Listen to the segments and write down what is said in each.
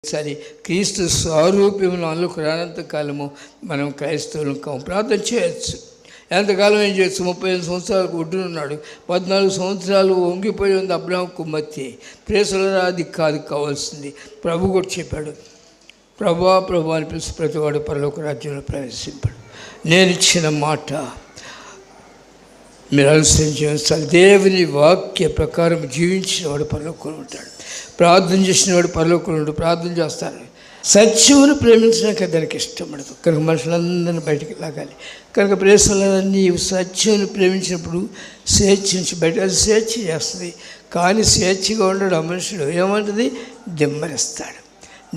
సరే, క్రీస్తు స్వరూప్యంలోకి రానంత కాలము మనం క్రైస్తవులు కాము. ప్రార్థన చేయొచ్చు. ఎంతకాలం ఏం చేయొచ్చు? 35 సంవత్సరాలకు ఒడ్డునున్నాడు. 14 సంవత్సరాలు వంగిపోయి ఉంది అబ్రహాం కుమ్మత్తి. ప్రేసులరా, అది కాదు కావాల్సింది. ప్రభు కూడా చెప్పాడు, ప్రభా ప్రభు అని పిలిచి ప్రతివాడు పరలోక రాజ్యంలో ప్రవేశింపాడు. నేను ఇచ్చిన మాట మీరు అనుసరించాలి. దేవుని వాక్య ప్రకారం జీవించిన వాడు పరలోకంలో ఉంటాడు. ప్రార్థన చేసిన వాడు పరలోకంలో ఉంటాడు. ప్రార్థన చేస్తారు. సత్యమును ప్రేమించడానికి దానికి ఇష్టపడదు కనుక మనుషులందరినీ బయటికి లాగాలి. కనుక ప్రేసలన్నీ సత్యమును ప్రేమించినప్పుడు స్వేచ్ఛ నుంచి బయట అది స్వేచ్ఛ చేస్తుంది. కానీ స్వేచ్ఛగా ఉండడు ఆ మనుషుడు. ఏమంటుంది? దెమ్మరిస్తాడు.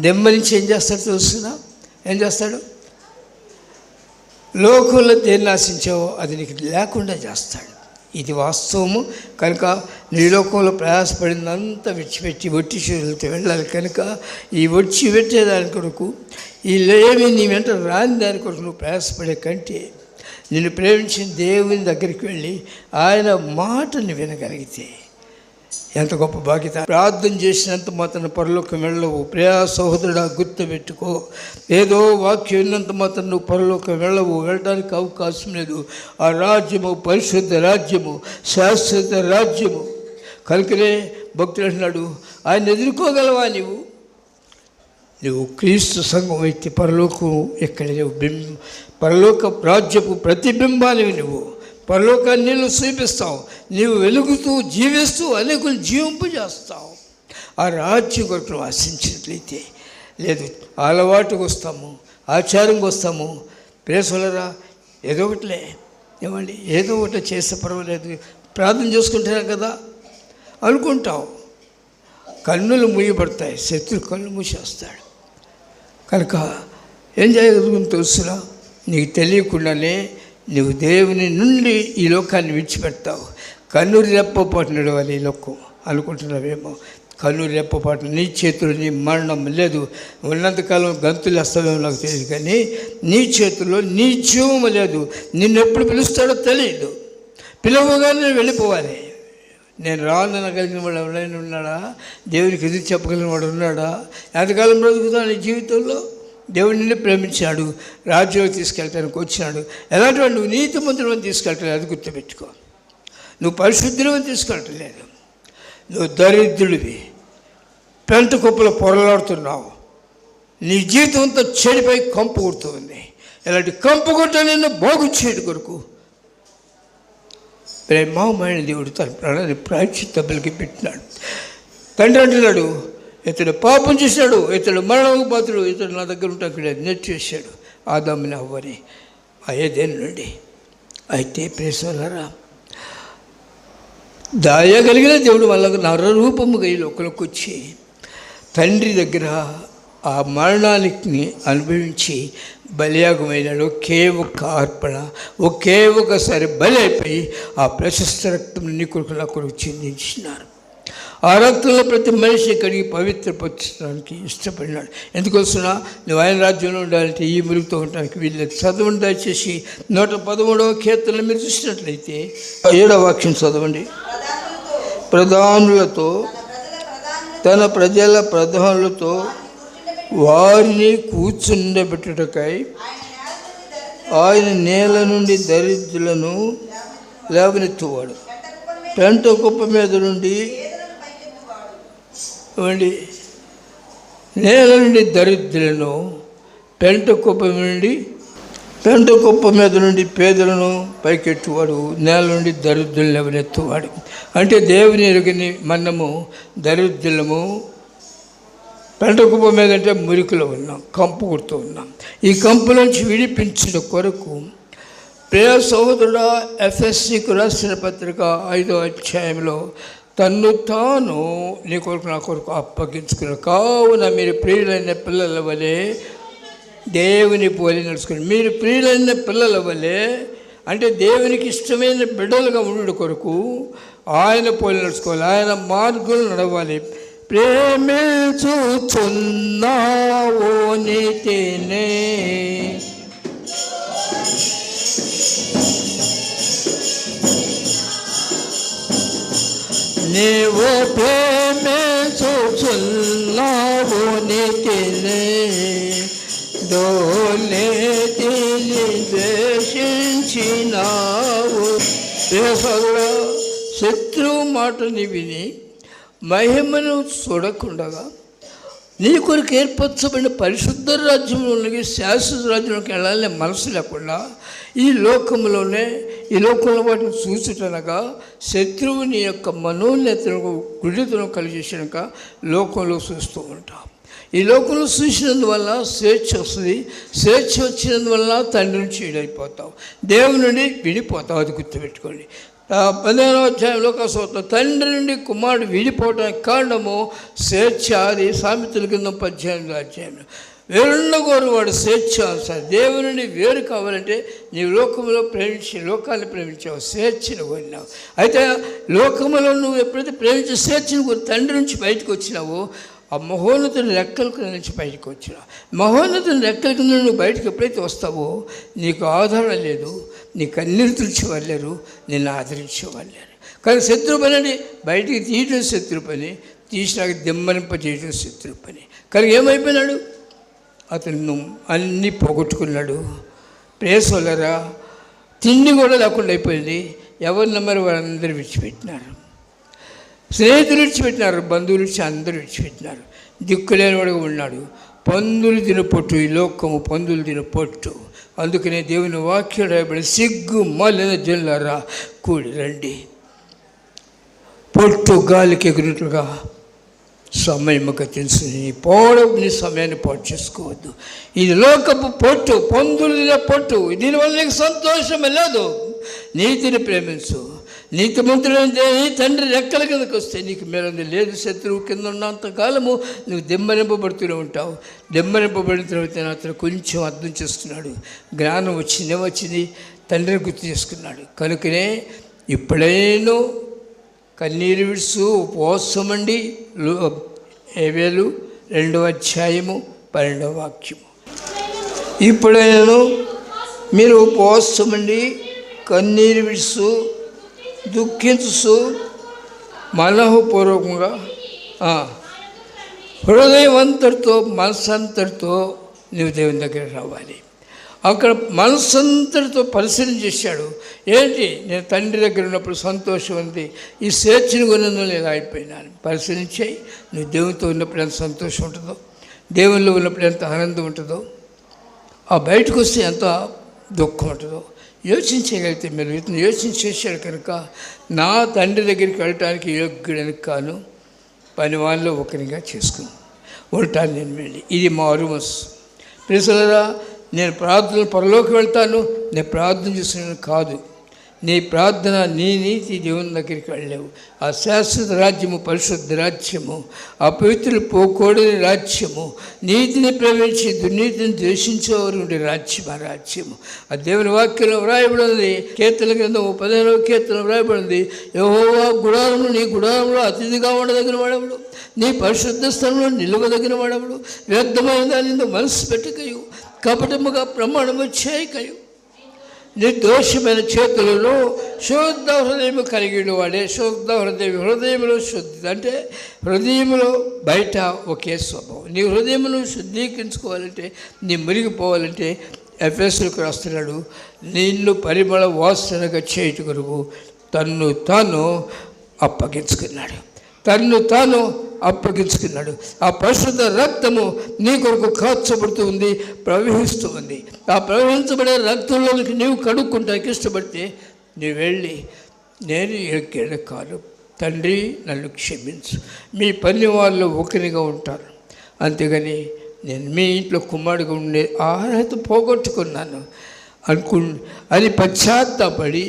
దెమ్మరించి ఏం చేస్తాడు తెలుస్తుందా? ఏం చేస్తాడు? లోకంలో దేన్ని ఆశించావో అది నీకు లేకుండా చేస్తాడు. ఇది వాస్తవము. కనుక నీ లోకంలో ప్రయాసపడిందంతా విడిచిపెట్టి ఒట్టి చేతులతో వెళ్ళాలి. కనుక ఈ వచ్చి పెట్టేదాని కొరకు ఈ లేవి నీ వెంట రాని దాని కొరకు నువ్వు ప్రయాసపడే కంటే నిన్ను ప్రేమించిన దేవుని దగ్గరికి వెళ్ళి ఆయన మాటని వినగలిగితే ఎంత గొప్ప బాధ్యత. ప్రార్థన చేసినంత మాత్రం పరలోకం వెళ్ళవు. ప్రియా సహోదరుడా, గుర్తుపెట్టుకో. ఏదో వాక్యం విన్నంత మాత్రం నువ్వు పరలోకం వెళ్ళవు. వెళ్ళడానికి అవకాశం లేదు. ఆ రాజ్యము పరిశుద్ధ రాజ్యము, శాశ్వత రాజ్యము. కనుకనే భక్తుడు అంటున్నాడు, ఆయన ఎదుర్కోగలవా? నువ్వు క్రీస్తు సంఘం అయితే పరలోకం ఎక్కడ లేవు. పరలోక రాజ్యపు ప్రతిబింబానివి నువ్వు. పరలోకాన్ని నీళ్ళు చూపిస్తావు. నీవు వెలుగుతూ జీవిస్తూ అనేకులు జీవింపు చేస్తావు. ఆ రాజ్యం కొరకు నువ్వు ఆశించినట్లయితే లేదు అలవాటుకు వస్తాము, ఆచారంగా వస్తాము. ప్రేసలరా, ఏదో ఒకటిలే ఏమండి, ఏదో ఒకటి చేస్తే పర్వాలేదు, ప్రార్థన చేసుకుంటున్నాం కదా అనుకుంటావు. కన్నులు మూయబడతాయి, శత్రు కన్ను మూసేస్తాడు. కనుక ఏం చేయగలుగుతుంది తెలుసునా? నీకు తెలియకుండానే నువ్వు దేవుని నుండి ఈ లోకాన్ని విడిచిపెడతావు. కన్ను రెప్పపాటు నడవాలి ఈ లోకం అనుకుంటున్నావేమో. కన్ను రెప్పపాటు నీ చేతులు నీ మరణం లేదు. ఉన్నంతకాలం గంతులు వేస్తావేమో నాకు తెలియదు, కానీ నీ చేతుల్లో నీ జీవం లేదు. నిన్నెప్పుడు పిలుస్తాడో తెలియదు. పిలవగానే వెళ్ళిపోవాలి. నేను రానగలిగిన వాడు ఎవరైనా ఉన్నాడా? దేవునికి ఎదురు చెప్పగలిగిన వాడు ఉన్నాడా? ఎంతకాలం బ్రతుకుతాడు నీ జీవితంలో? దేవుడిని ప్రేమించాడు, రాజ్యంలో తీసుకెళ్తానికి వచ్చినాడు. ఎలాంటి వాడు? నువ్వు నీతిమంతులను తీసుకెళ్ళట్లేదు, అది గుర్తుపెట్టుకో. నువ్వు పరిశుద్ధులను తీసుకెళ్ళట్లేదు. నువ్వు దరిద్రుడివి, పెంట కుప్పలు పొరలాడుతున్నావు. నీ జీవితం అంతా చెడిపై కంపు కొడుతుంది. ఇలాంటి కంపు కొట్ట నిన్ను బాగు చేయడు కొరకు ప్రేమమైన దేవుడు తన ప్రాణాన్ని ప్రాయశ్చిత్తబలికి పెట్టినాడు. తండ్రి అంటున్నాడు, ఇతడు పాపం చేశాడు, ఇతడు మరణకు పాత్రుడు, ఇతడు నా దగ్గర ఉంటే అక్కడ నెట్ చేశాడు ఆదాముని అవ్వని అయ్యేదేని నుండి. అయితే ప్రేసలారా, దాయగలిగిన దేవుడు వాళ్ళకు నరరూపముగా ఈ లోకంలోకి వచ్చి తండ్రి దగ్గర ఆ మరణానికి అనుభవించి బలియాగమైనాడు. ఒకే ఒక్క అర్పణ, ఒకే ఒకసారి బలి అయిపోయి ఆ ప్రశస్త రక్తం నీ కొరకు నా కొరకు చిందించినారు. ఆ రక్తంలో ప్రతి మనిషి కడిగి పవిత్రపరచడానికి ఇష్టపడినాడు. ఎందుకోసమా? నువ్వు ఆయన రాజ్యంలో ఉండాలంటే ఈ మురుగుతో ఉండడానికి వీళ్ళకి. చదవండి దయచేసి 113వ కీర్తనలు మీరు చూసినట్లయితే 7వ వాక్యం చదవండి. ప్రధానులతో, తన ప్రజల ప్రధానులతో వారిని కూర్చుండబెట్టుటకై ఆయన నేల నుండి దరిద్రులను లేవనెత్తువాడు. పెంట కుప్ప మీద నుండి నేల నుండి దరిద్రులను, పెంట కుప్ప మీద నుండి పేదలను పైకెట్టువాడు, నేల నుండి దరిద్రులను ఎవరెత్తువాడు. అంటే దేవుని ఎరుగని మనము దరిద్రులము. పెంట కుప్ప మీద అంటే మురికిలో ఉన్నాం, కంపు కొడుతూ ఉన్నాం. ఈ కంపు నుంచి విడిపించిన కొరకు ప్రియ సహోదరుడా, ఎఫ్ఎస్సికు రాసిన పత్రిక 5వ అధ్యాయంలో తన్ను తాను నీ కొరకు నా కొరకు అప్పగించుకున్నాడు. కావున మీరు ప్రియులైన పిల్లల వలె దేవుని పోలి నడుచుకుని. మీరు ప్రియులైన పిల్లల వలె అంటే దేవునికి ఇష్టమైన బిడ్డలుగా ఉండు కొరకు ఆయన పోలి నడుచుకోవాలి, ఆయన మార్గంలో నడవాలి. ప్రేమించుచున్నావో నీతినే నీవు ప్రేమించుచున్నావు నీతినే దుర్నీతిని ద్వేషించినావు. శత్రువు మాటని విని మహిమను చూడకుండగా నీ కొరకు ఏర్పరచబడిన పరిశుద్ధ రాజ్యంలోనికి, శాశ్వత రాజ్యంలోకి వెళ్ళాలనే మనసు లేకుండా ఈ లోకంలో వాటిని చూచుటనగా శత్రువుని యొక్క మనోన్నతను గుడితను కలిగేసినాక లోకంలో చూస్తూ ఉంటాం. ఈ లోకంలో చూసినందువల్ల స్వేచ్ఛ వస్తుంది. స్వేచ్ఛ వచ్చినందువల్ల తండ్రి నుంచి విడిపోతావు, దేవుని నుండి విడిపోతావు. అది గుర్తుపెట్టుకోండి. 15వ అధ్యాయంలో కాస్త తండ్రి నుండి కుమారుడు విడిపోవడానికి కారణము స్వేచ్ఛ. అది సామెతల కింద 18వ అధ్యాయంలో వేరుండగోరు వాడు స్వేచ్ఛ సార్. దేవుని నుండి వేరు కావాలంటే నీవు లోకంలో లోకాన్ని ప్రేమించావు, స్వేచ్ఛను కోరినావు. అయితే లోకంలో నువ్వు ఎప్పుడైతే ప్రేమించే స్వేచ్ఛను కోరి తండ్రి నుంచి బయటకు వచ్చినావో ఆ మహోన్నతుని రెక్కల కింద నుంచి బయటకు వచ్చినావు. మహోన్నతుని రెక్కల కింద నువ్వు బయటకు ఎప్పుడైతే వస్తావో నీకు ఆధారం లేదు, నీ కన్నీరు తుడిచేవాళ్ళారు, నిన్ను ఆదరించేవాళ్ళారు. కానీ శత్రు పని అని బయటికి తీయడం శత్రు పని, తీసినాక దిమ్మనింపజేయడం శత్రు పని. కానీ ఏమైపోయినాడు? అతను అన్నీ పోగొట్టుకున్నాడు. ప్రేసోలరా, తిండి కూడా లేకుండా అయిపోయింది. ఎవరు నమ్మరు వారందరూ విడిచిపెట్టినారు. స్నేహితులు విడిచిపెట్టినారు, బంధువులు అందరూ విడిచిపెట్టినారు. దిక్కులేని వాడుగా ఉన్నాడు. పందులు తినపొట్టు, ఈ లోకము పందులు తినపొట్టు. అందుకనే దేవుని వాక్యం రాయబడి సిగ్గు మాలిన జనులారా కూడి రండి. పొట్టు గాలికి ఎగిరినట్లుగా సమయం గతించి నీ సమయాన్ని పాటు చేసుకోవద్దు. ఇది లోకపు పొట్టు, పందులు తినే పొట్టు. దీనివల్ల నీకు సంతోషమే లేదు. నీతిని ప్రేమించు. నీతిమంతుడైతే తండ్రి రెక్కల కిందకు వస్తే నీకు మేలుంది. లేదు, శత్రువు కింద ఉన్నంత కాలము నువ్వు దెమ్మనింపబడుతూనే ఉంటావు. దెమ్మనింపబడిన తర్వాత అతను కొంచెం అర్థం చేసుకున్నాడు. జ్ఞానం వచ్చింది, తండ్రిని గుర్తు చేసుకున్నాడు. కనుకనే ఇప్పుడైనా కన్నీరు విడుసు, ఉపవాసమండి. ఏవేలు 2వ అధ్యాయము 12వ వాక్యము. ఇప్పుడైనా మీరు ఉపవాసమండి, కన్నీరు విడుసు, దుఃఖించు, మనఃపూర్వకంగా హృదయవంతటితో మనసంతటితో నువ్వు దేవుని దగ్గర రావాలి. అక్కడ మనసంతటితో పరిశీలన చేశాడు. ఏంటి, నేను తండ్రి దగ్గర ఉన్నప్పుడు సంతోషం ఉంది, ఈ స్వేచ్ఛను కొన్నందుకు నేను అయిపోయినాను. పరిశీలించాయి. నువ్వు దేవునితో ఉన్నప్పుడు ఎంత సంతోషం ఉంటుందో, దేవునిలో ఉన్నప్పుడు ఎంత ఆనందం ఉంటుందో, ఆ బయటకు వస్తే ఎంత దుఃఖం ఉంటుందో యోచించగలిగితే మీరు యోచించేశాడు. కనుక నా తండ్రి దగ్గరికి వెళ్ళటానికి యోగ్యుడని కాను, పని వాళ్ళలో ఒకరిగా చేసుకుని ఉంటాను నేను వెళ్ళి. ఇది మారు మనసు. ప్రియులారా, నేను ప్రార్థన పరలోకి వెళ్తాను, నేను ప్రార్థన చేస్తున్నాను కాదు. నీ ప్రార్థన, నీ నీతి దేవుని దగ్గరికి వెళ్ళలేవు. ఆ శాశ్వత రాజ్యము, పరిశుద్ధ రాజ్యము, ఆ పవిత్రులు పోకూడని రాజ్యము, నీతిని ప్రేమించి దుర్నీతిని ద్వేషించేవారు ఉండే రాజ్యం, ఆ రాజ్యము. ఆ దేవుని వాక్యంలో వ్రాయబడింది. కీర్తన గ్రంథం 15వ కీర్తన వ్రాయబడింది. యెహోవా గుడారము, నీ గుడారంలో అతిథిగా ఉండదగిన వాడవుడు, నీ పరిశుద్ధ స్థలంలో నిలవదగిన వాడవుడు. వ్యర్థమైన దానితో మనసు పెట్టకయు, కపటముగా ప్రమాణము చేయకయు, నిర్దోషమైన చేతులలో శుద్ధ హృదయం కలిగిన వాడే. శుద్ధ హృదయంలో శుద్ధి అంటే హృదయంలో బయట ఒకే స్వభావం. నీ హృదయమును శుద్ధీకరించుకోవాలంటే, నీ మురిగిపోవాలంటే ఎఫెసీయులకు రాస్తున్నాడు, నిన్ను పరిమళ వాసనగా చేయుట కొరకు తన్ను తాను అప్పగించుకున్నాడు. ఆ పరిశుద్ధ రక్తము నీ కొరకు కాచబడుతూ ఉంది, ప్రవహిస్తూ ఉంది. ఆ ప్రవహించబడే రక్తంలోనికి నీవు కడుక్కుంటానికి ఇష్టపడితే నీవు వెళ్ళి, నేను ఎక్కేళ్ళ కాదు తండ్రి నన్ను క్షమించు. మీ పని వాళ్ళు ఒకరిగా ఉంటారు, అంతేగాని నేను మీ ఇంట్లో కుమారుడిగా ఉండే అర్హత పోగొట్టుకున్నాను అని పశ్చాత్తాపడి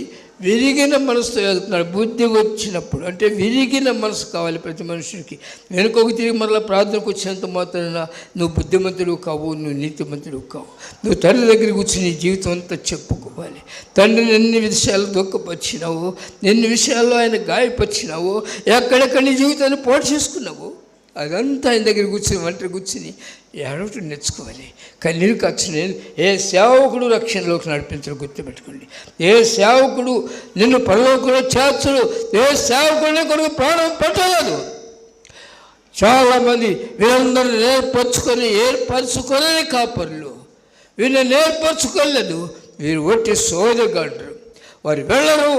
విరిగిన మనసుతో వెళ్తున్నాడు. బుద్ధి వచ్చినప్పుడు అంటే విరిగిన మనసు కావాలి ప్రతి మనుషుడికి. వెనుకొక తిరిగి మరలా ప్రార్థనకు వచ్చినంత మాత్రాన నువ్వు బుద్ధిమంతుడు కావు, నువ్వు నీతిమంతుడు కావు. నువ్వు తండ్రి దగ్గరికి వచ్చి నీ జీవితం అంతా చెప్పుకోవాలి. తండ్రిని ఎన్ని విషయాలు దుఃఖపరిచినావు, ఎన్ని విషయాల్లో ఆయన గాయపరిచినావు, ఎక్కడెక్కడ నీ జీవితాన్ని పాడు చేసుకున్నావు, అదంతా ఆయన దగ్గర కూర్చుని ఒంటరి కూర్చుని ఏడవటం నేర్చుకోవాలి. కన్నీరు ఖర్చుని ఏ సేవకుడు రక్షణలోకి నడిపించడం గుర్తుపెట్టుకోండి. ఏ సేవకుడు నిన్ను పరలోకంలో చేర్చడు, ఏ సేవకుడిని కొరకు ప్రాణం పెట్టలేదు. చాలామంది వీరందరూ ఏర్పరచుకొని కాపర్లు వీరిని నేర్పరచుకోలేదు. వీరు ఒట్టి సోదగాండ్రు. వారు వెళ్ళరు,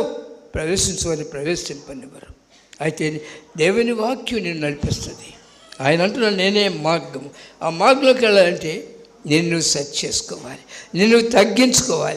ప్రవేశించమని ప్రవేశింపనివ్వరు. అయితే దేవుని వాక్యం నిన్ను నడిపిస్తుంది. ఆయన అంటున్నాడు, నేనే మార్గం. ఆ మార్గంలోకి వెళ్ళాలంటే నిన్ను సెట్ చేసుకోవాలి, నిన్ను తగ్గించుకోవాలి.